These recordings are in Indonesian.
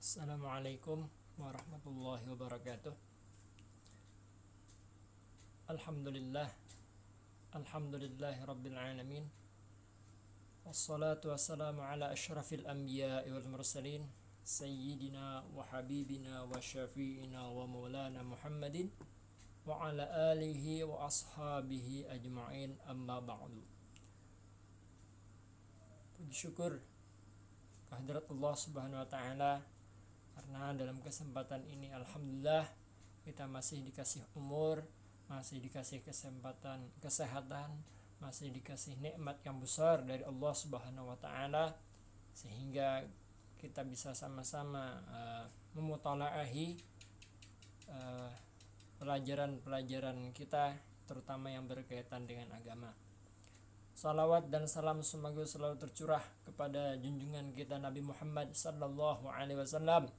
Assalamualaikum warahmatullahi wabarakatuh. Alhamdulillah, alhamdulillahi rabbil alamin. Wassalatu wassalamu ala asyrafil anbiya'i wal mursalin, sayyidina wa habibina wa syafi'ina wa maulana Muhammadin wa ala alihi wa ashabihi ajma'in, amma ba'du. Puji syukur kehadirat Allah Subhanahu wa taala, karena dalam kesempatan ini alhamdulillah kita masih dikasih umur, masih dikasih kesempatan kesehatan, masih dikasih nikmat yang besar dari Allah Subhanahu wa taala, sehingga kita bisa sama-sama memutolaahi pelajaran-pelajaran kita, terutama yang berkaitan dengan agama. Salawat dan salam semoga selalu tercurah kepada junjungan kita Nabi Muhammad sallallahu alaihi wasallam,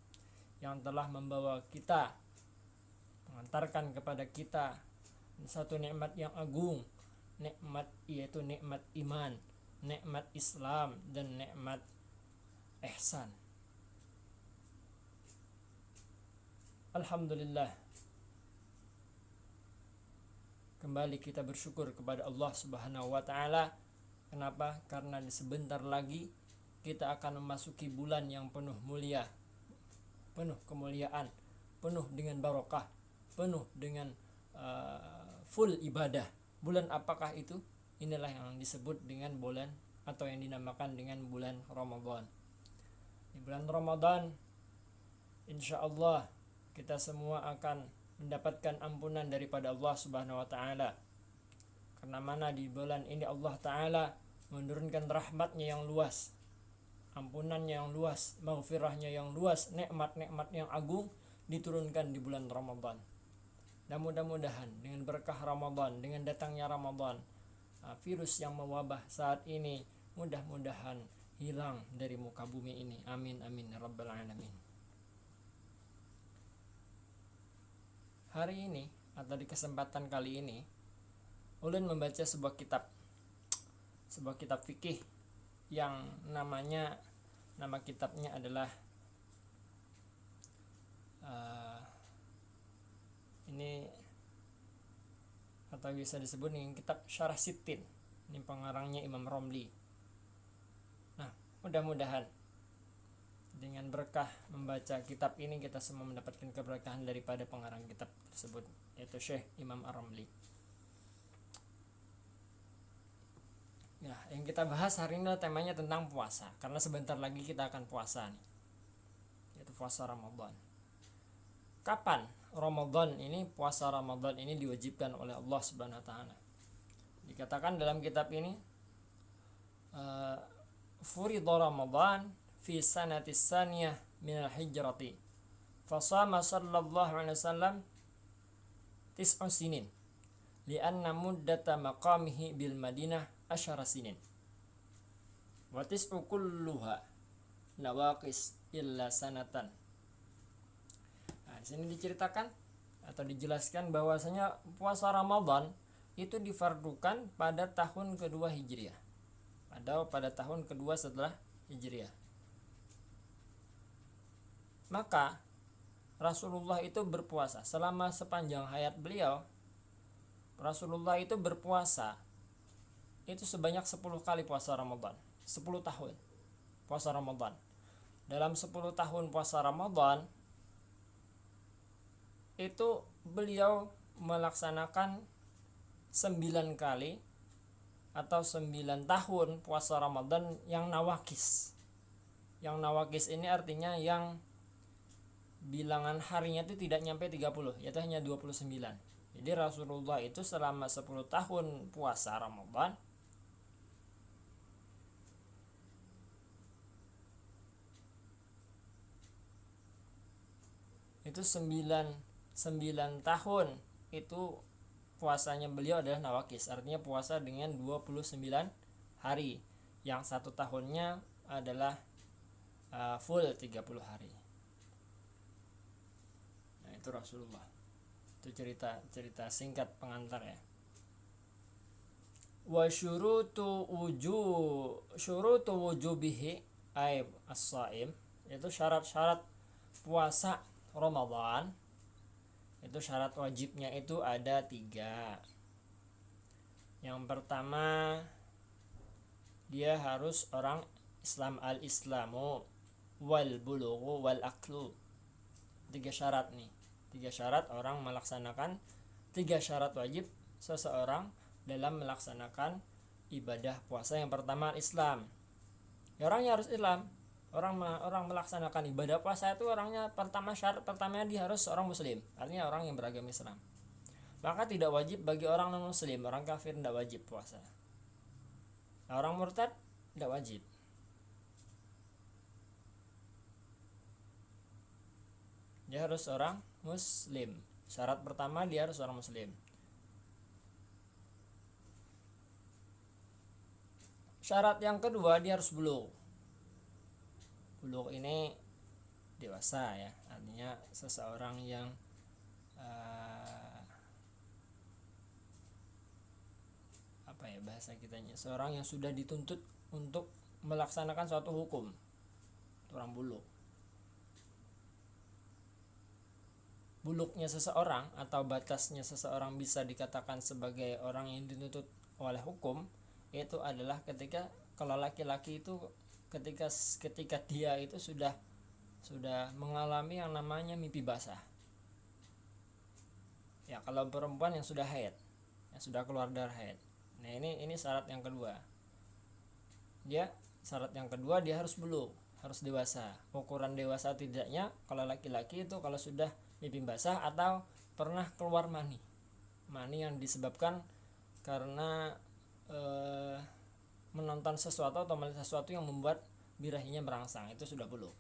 yang telah membawa kita, mengantarkan kepada kita satu nikmat yang agung, nikmat yaitu nikmat iman, nikmat Islam, dan nikmat ihsan. Alhamdulillah, kembali kita bersyukur kepada Allah Subhanahu wa taala. Kenapa? Karena di sebentar lagi kita akan memasuki bulan yang penuh mulia, penuh kemuliaan, penuh dengan barokah, penuh dengan full ibadah. Bulan apakah itu? Inilah yang disebut dengan bulan, atau yang dinamakan dengan bulan Ramadan. Di bulan Ramadan, insya Allah kita semua akan mendapatkan ampunan daripada Allah Subhanahu wa taala. Karena mana di bulan ini Allah taala menurunkan rahmatnya yang luas, ampunannya yang luas, maghfirahnya yang luas, nikmat-nikmat yang agung diturunkan di bulan Ramadan. Dan mudah-mudahan dengan berkah Ramadan, dengan datangnya Ramadan, virus yang mewabah saat ini mudah-mudahan hilang dari muka bumi ini. Amin amin ya rabbal alamin. Hari ini atau di kesempatan kali ini, ulun membaca sebuah kitab fikih yang nama kitabnya adalah ini atau bisa disebut dengan kitab Syarah Sittin. Ini pengarangnya Imam Romli. Nah, mudah-mudahan dengan berkah membaca kitab ini kita semua mendapatkan keberkahan daripada pengarang kitab tersebut, yaitu Syekh Imam Ar-Romli. Ya, yang kita bahas hari ini temanya tentang puasa, karena sebentar lagi kita akan puasa nih, yaitu puasa Ramadan. Kapan Ramadan ini, puasa Ramadan ini diwajibkan oleh Allah Subhanahu wa taala? Dikatakan dalam kitab ini, furidha Ramadan fi sanati saniyah minal hijrati fasama sallallahu alaihi wasallam tis'u sinin lianna muddata maqamihi bil Madinah asyara sinin wa tis'u kulluha nawaqis illa sanatan. Nah, di sini diceritakan atau dijelaskan bahwasanya puasa Ramadan itu difardukan pada tahun kedua Hijriah, pada tahun kedua setelah Hijriah. Maka Rasulullah itu berpuasa selama sepanjang hayat beliau. Rasulullah itu berpuasa itu sebanyak 10 kali puasa Ramadan, 10 tahun puasa Ramadan. Dalam 10 tahun puasa Ramadan itu beliau melaksanakan 9 kali atau 9 tahun puasa Ramadan yang nawakis. Yang nawakis ini artinya yang bilangan harinya itu tidak nyampe 30, yaitu hanya 29. Jadi Rasulullah itu selama 10 tahun puasa Ramadan itu 9 tahun itu puasanya beliau adalah nawakis, artinya puasa dengan 29 hari, yang 1 tahunnya adalah full 30 hari. Nah, itu Rasulullah. Itu cerita singkat pengantar ya. Wa syurutu wujubihi ay as-shaim, yaitu syarat-syarat puasa Ramadan itu syarat wajibnya itu ada 3. Yang pertama, dia harus orang Islam, al-islamu wal bulughu wal aklu. 3 syarat nih. 3 syarat orang melaksanakan, 3 syarat wajib seseorang dalam melaksanakan ibadah puasa. Yang pertama Islam. Ya, orangnya harus Islam. Orang melaksanakan ibadah puasa itu orangnya syarat pertamanya dia harus orang muslim. Artinya orang yang beragama Islam. Maka tidak wajib bagi orang non muslim, orang kafir tidak wajib puasa. Nah, orang murtad tidak wajib. Dia harus orang muslim. Syarat pertama dia harus orang muslim. Syarat yang kedua dia harus bulugh. Bulugh ini dewasa ya, artinya seseorang yang bahasa kitanya, seorang yang sudah dituntut untuk melaksanakan suatu hukum, orang bulugh. Bulughnya seseorang atau batasnya seseorang bisa dikatakan sebagai orang yang dituntut oleh hukum itu adalah ketika, kalau laki-laki itu ketika dia itu sudah mengalami yang namanya mimpi basah. Ya, kalau perempuan yang sudah haid, yang sudah keluar darah haid. Nah, ini syarat yang kedua. Syarat yang kedua dia harus bulugh, harus dewasa. Ukuran dewasa tidaknya kalau laki-laki itu kalau sudah mimpi basah atau pernah keluar mani yang disebabkan karena menonton sesuatu atau melihat sesuatu yang membuat birahinya merangsang, itu sudah bulugh.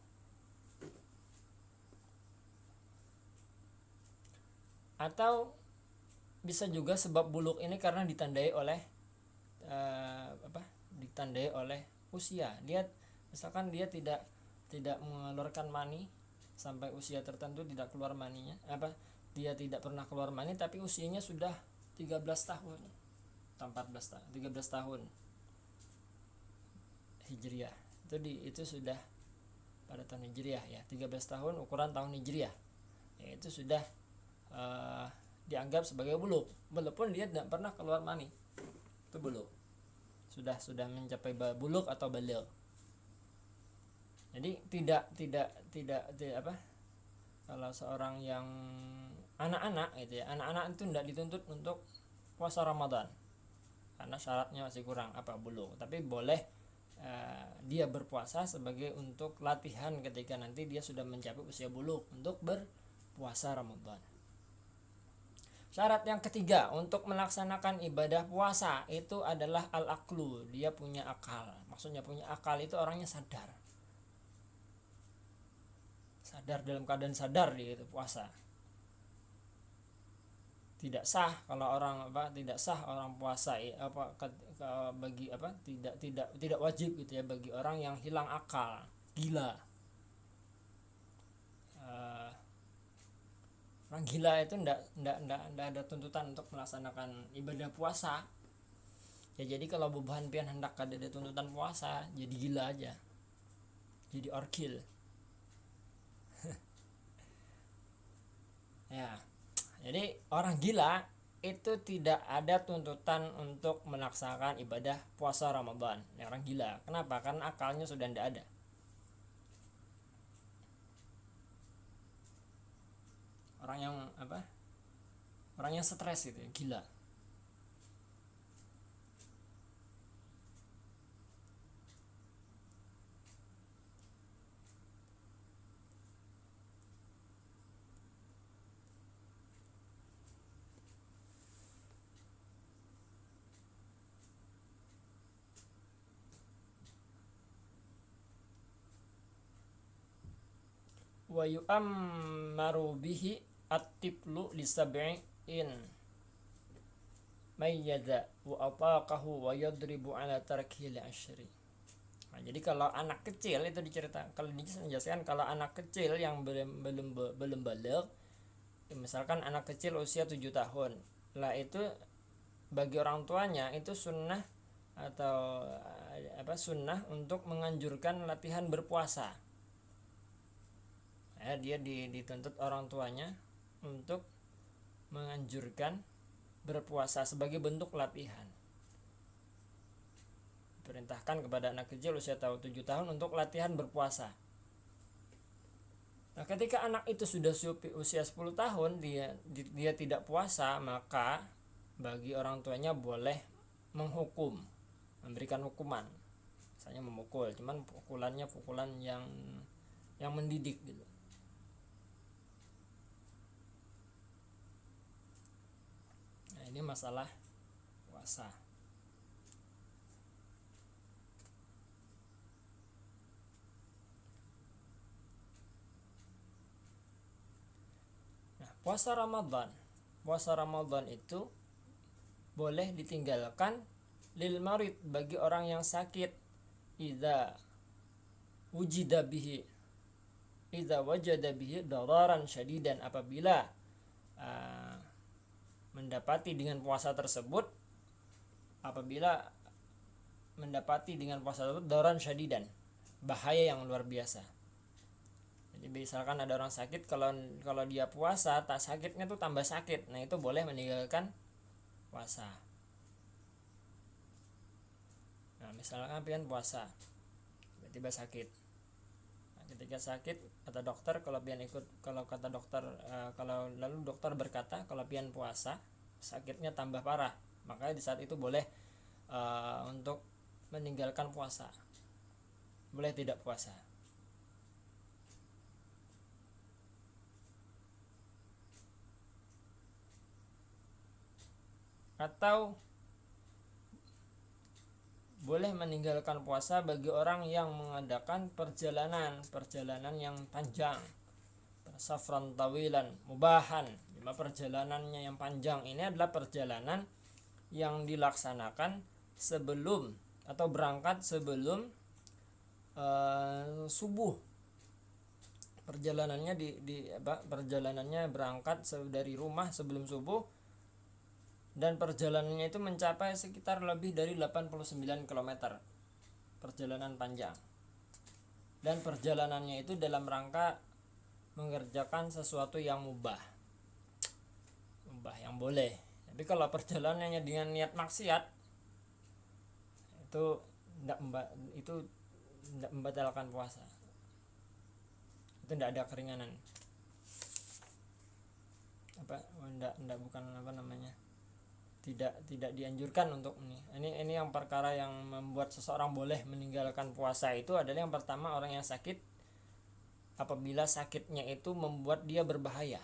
Atau bisa juga sebab bulugh ini karena ditandai oleh usia. Dia misalkan dia tidak mengeluarkan mani sampai usia tertentu, tidak keluar maninya, dia tidak pernah keluar mani tapi usianya sudah 13 tahun atau 14 tahun, 13 tahun Hijriah. Itu sudah pada tahun Hijriah ya, 13 tahun ukuran tahun Hijriah. Ya, itu sudah dianggap sebagai bulugh walaupun dia tidak pernah keluar mani. Itu bulugh. Sudah mencapai bulugh atau baligh. Jadi tidak kalau seorang yang anak-anak gitu ya, anak-anak itu tidak dituntut untuk puasa Ramadan karena syaratnya masih kurang bulugh, tapi boleh dia berpuasa sebagai untuk latihan ketika nanti dia sudah mencapai usia bulugh untuk berpuasa Ramadan. Syarat yang ketiga untuk melaksanakan ibadah puasa itu adalah al-aqlu, dia punya akal. Maksudnya punya akal itu orangnya sadar dalam keadaan sadar dia itu puasa. Tidak sah kalau orang puasa tidak wajib gitu ya bagi orang yang hilang akal, gila. Orang gila itu ndak ada tuntutan untuk melaksanakan ibadah puasa. Ya, jadi kalau beban pian hendak ada tuntutan puasa, jadi gila aja. Jadi orkil. Ya. Jadi orang gila itu tidak ada tuntutan untuk melaksanakan ibadah puasa Ramadan. Ya, orang gila. Kenapa? Karena akalnya sudah tidak ada. Orang yang stres gitu ya, gila. Wa yu'ammaru bihi at-tiflu li sab'in mayyadha wa ataqahu wa yadribu ala tarkihi li asyri. Nah, jadi kalau anak kecil itu dijelaskan kalau anak kecil yang belum baligh, misalkan anak kecil usia 7 tahun. Lah itu bagi orang tuanya itu sunnah sunnah untuk menganjurkan latihan berpuasa. Dia dituntut orang tuanya untuk menganjurkan berpuasa sebagai bentuk latihan. Perintahkan kepada anak kecil usia 7 tahun untuk latihan berpuasa. Nah, ketika anak itu sudah usia 10 tahun dia tidak puasa, maka bagi orang tuanya boleh memberikan hukuman. Misalnya memukul, cuman pukulannya pukulan yang mendidik gitu. Nah, ini masalah puasa. Puasa Ramadan itu boleh ditinggalkan lil marid, bagi orang yang sakit, idza wajada bihi dararan syadidan, apabila mendapati dengan puasa tersebut dararan syadidan, bahaya yang luar biasa. Jadi misalkan ada orang sakit, kalau dia puasa, tak sakitnya tuh tambah sakit. Nah, itu boleh meninggalkan puasa. Nah, misalkan pian puasa, tiba-tiba sakit. Nah, ketika sakit, kata dokter, kalau lalu dokter berkata kalau pian puasa, sakitnya tambah parah, maka di saat itu boleh untuk meninggalkan puasa. Boleh tidak puasa. Atau boleh meninggalkan puasa bagi orang yang mengadakan perjalanan yang panjang, safran tawilan mubahan. Perjalanannya yang panjang ini adalah perjalanan yang dilaksanakan sebelum atau berangkat sebelum subuh. Perjalanannya berangkat dari rumah sebelum subuh, dan perjalanannya itu mencapai sekitar lebih dari 89 km. Perjalanan panjang. Dan perjalanannya itu dalam rangka mengerjakan sesuatu yang mubah yang boleh. Tapi kalau perjalanannya dengan niat maksiat, itu tidak membatalkan puasa. Itu tidak ada keringanan. Tidak dianjurkan untuk ini yang perkara yang membuat seseorang boleh meninggalkan puasa itu adalah yang pertama, orang yang sakit, apabila sakitnya itu membuat dia berbahaya,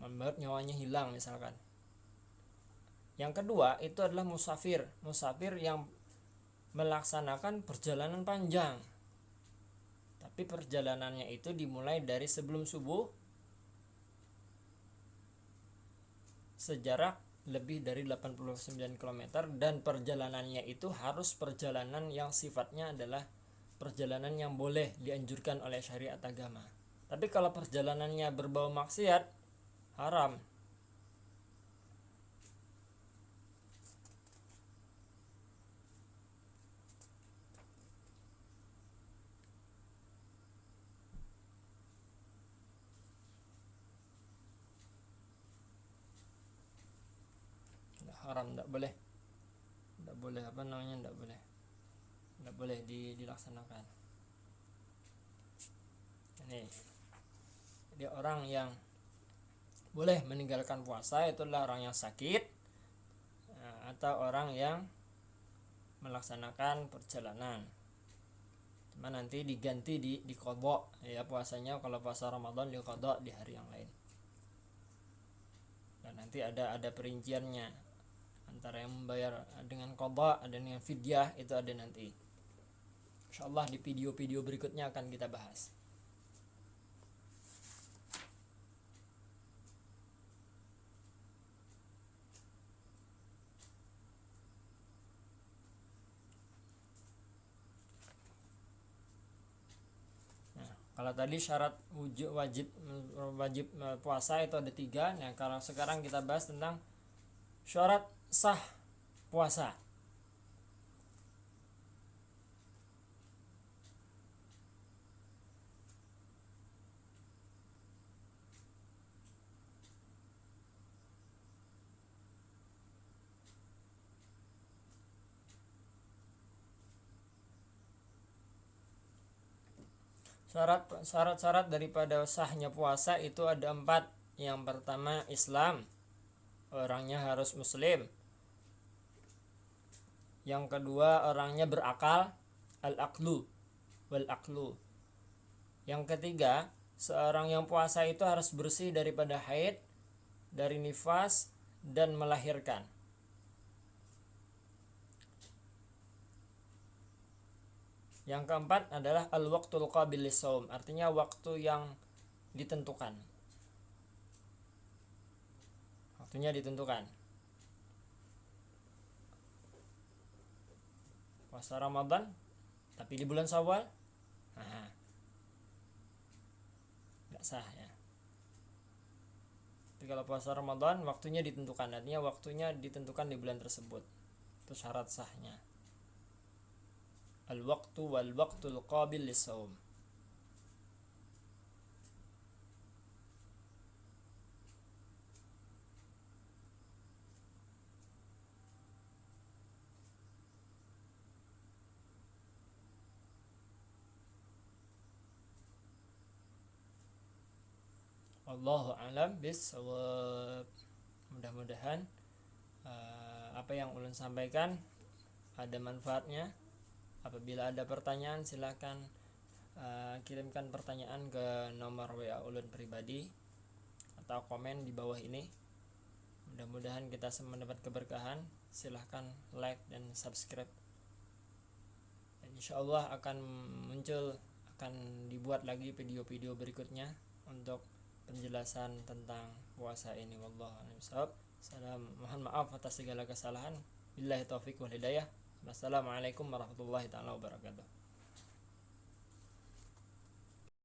membuat nyawanya hilang misalkan. Yang kedua itu adalah musafir yang melaksanakan perjalanan panjang, tapi perjalanannya itu dimulai dari sebelum subuh sejarak lebih dari 89 km, dan perjalanannya itu harus perjalanan yang sifatnya adalah perjalanan yang boleh dianjurkan oleh syariat agama. Tapi kalau perjalanannya berbau maksiat, haram. Haram, tidak boleh dilaksanakan. Jadi orang yang boleh meninggalkan puasa itulah orang yang sakit atau orang yang melaksanakan perjalanan. Cuma nanti diganti di qadha ya puasanya. Kalau puasa Ramadan di qadha di hari yang lain. Dan nanti ada perinciannya, antara yang membayar dengan qadha dan dengan fidyah, itu ada nanti. Insyaallah di video-video berikutnya akan kita bahas. Kalau tadi syarat wajib puasa itu ada 3. Nah, kalau sekarang kita bahas tentang syarat sah puasa. Syarat-syarat daripada sahnya puasa itu ada 4. Yang pertama Islam, orangnya harus muslim. Yang kedua orangnya berakal, al-aqlu wal aqlu. Yang ketiga, seorang yang puasa itu harus bersih daripada haid, dari nifas, dan melahirkan. Yang keempat adalah al-waqtul qabil lis-shaum, artinya waktu yang ditentukan. Waktunya ditentukan. Puasa Ramadan tapi di bulan Syawal, nggak sah ya. Tapi kalau puasa Ramadan waktunya ditentukan, artinya waktunya ditentukan di bulan tersebut. Itu syarat sahnya. Al-waqtu wal waqtul qabil lis-shaum. Wallahu a'lam bissawab. Mudah-mudahan apa yang ulun sampaikan ada manfaatnya. Apabila ada pertanyaan silakan kirimkan pertanyaan ke nomor WA ulun pribadi atau komen di bawah ini. Mudah-mudahan kita semua mendapat keberkahan. Silahkan like dan subscribe. Dan insyaallah akan dibuat lagi video-video berikutnya untuk penjelasan tentang puasa ini. Wallahu a'lam. Mohon maaf atas segala kesalahan. Billahi taufiq wal hidayah. Wassalamualaikum warahmatullahi taala wabarakatuh.